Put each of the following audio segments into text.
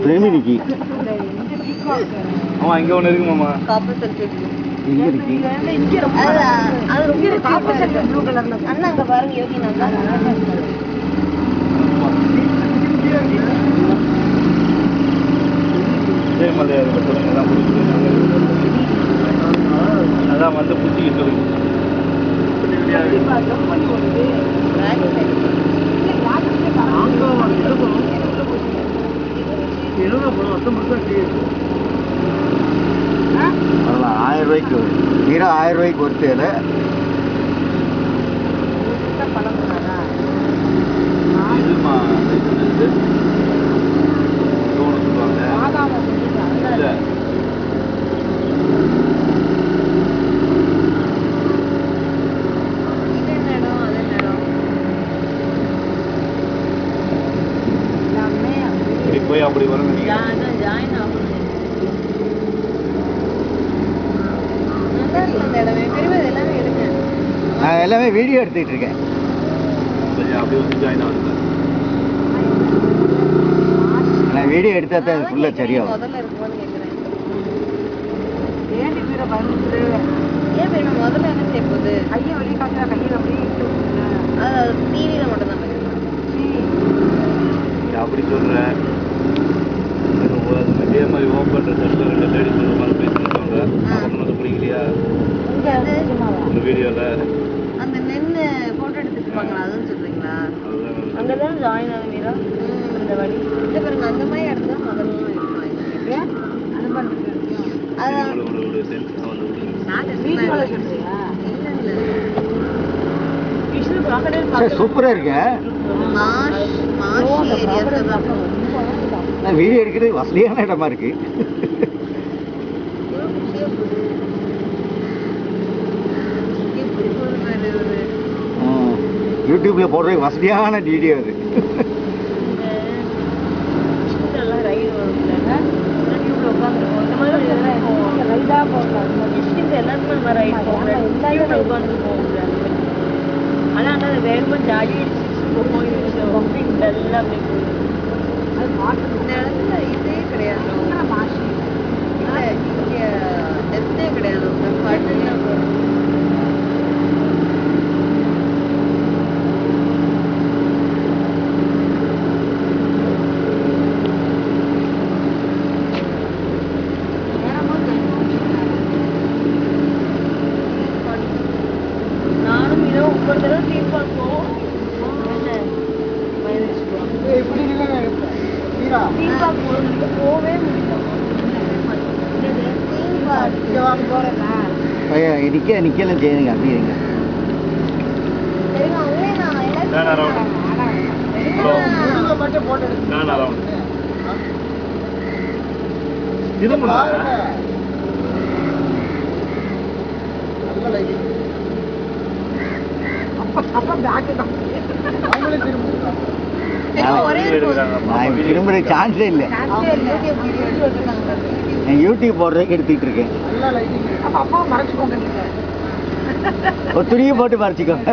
பிரேமினிக்கு ஆமா இங்க ஒண்ணு இருக்கு மாமா. காப்பர் சல்ஃபேட் இங்க இருக்கு. அது ரொம்ப காப்பர் சல்ஃபேட் ப்ளூ கலர்ல. அண்ணா அங்க பாருங்க யோகி நல்லா மலையாள எல்லாம் அதான் வந்து புத்திக்கிட்டு இருக்கு. அதெல்லாம் 1000 ரூபாய்க்கு ஹீரோ 1000 ரூபாய்க்கு ஒருத்தர் போய் அப்படி வரும். நான் எல்லாமே வீடியோ எடுத்துட்டு இருக்கேன். நான் வீடியோ எடுத்தா தான் ஃபுல்லா சரியாகும். அப்படி சொல்றேன். இதே மாதிரி ஓப்பன் ரிசல்ட்ல 2 லேடிஸ் ஒரு மாதிரி பேசிருக்காங்க. அது பிடிக்கலையா இந்த வீடியோல? அந்த நின்னு போட்டோ எடுத்துப்பாங்க அதுன்னு சொல்றீங்களா? அங்கதான் ஜாயின் ஆகுறீங்களா இந்த வழி? இல்ல பாருங்க அந்த மாதிரி இடத்துல முதல்ல இருப்பாங்க. அது பண்றது அதான் ஒரு சென்ஸ் வந்து வீடியோல சொல்றீங்களா? இல்ல இல்ல கிஷோர் கிராக்கடைல் சூப்பரா இருக்கு. மாஷ் ஏரியால தான் நான் வீடியோ எடுக்கிறது வசதியான இடமா இருக்கு. யூடியூப்ல போடுற வசதியான வீடியோ அது. இதே கிடையாது கிடையாது. நானும் இதோ ஒரு தடவை தீம் பார்ப்போம். நிக்கலாம் செய்யுங்க அப்படிங்க. திரும்ப சான்ஸே இல்லை. யூடியூப் போடுறதுக்கு எடுத்துட்டு இருக்கேன். ஒரு துணியை போட்டு மறைச்சிக்கோங்க.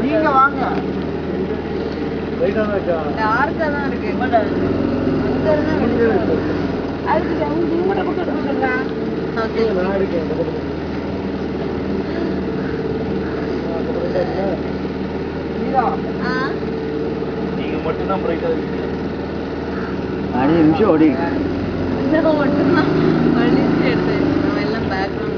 நீங்க வாங்க. டார்க்கா தான் இருக்கு. அதுக்கு கூட கொடுத்துடலாம். நீங்க மட்டும் தான் பிரைட்டா இருக்கீங்க. 5 நிமிஷம் ஓடி மட்டும் தான் வலிச்சு எடுத்து நம்ம எல்லாம் பேக்ரவுண்ட்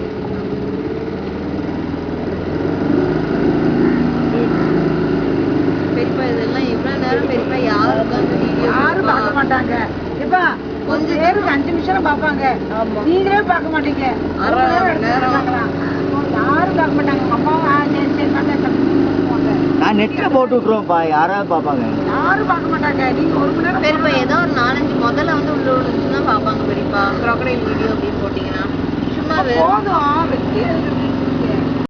பெரியப்பா இதெல்லாம் இவ்வளவு நேரம் பெரியப்பா யாரும் பார்க்க மாட்டாங்க. இப்ப கொஞ்சம் நேரம் 5 நிமிஷம் பார்ப்பாங்க. நீங்களே பார்க்க மாட்டீங்க. யாரும் பார்க்க மாட்டாங்க. அம்மாவா நான் நெட்ல போட்டு விட்டுருவோம்ப்பா. யாராவது பார்ப்பாங்க? யாரும் பார்க்க மாட்டாங்க. நீங்க 1 மணி நேரம் பெரியப்பா ஏதோ ஒரு 4-5 முதல்ல வந்து உள்ள விழுந்துச்சுன்னா பார்ப்பாங்க பெரியப்பா. க்ராக்கடைல் வீடியோ அப்படின்னு போட்டீங்கன்னா சும்மா போதும்.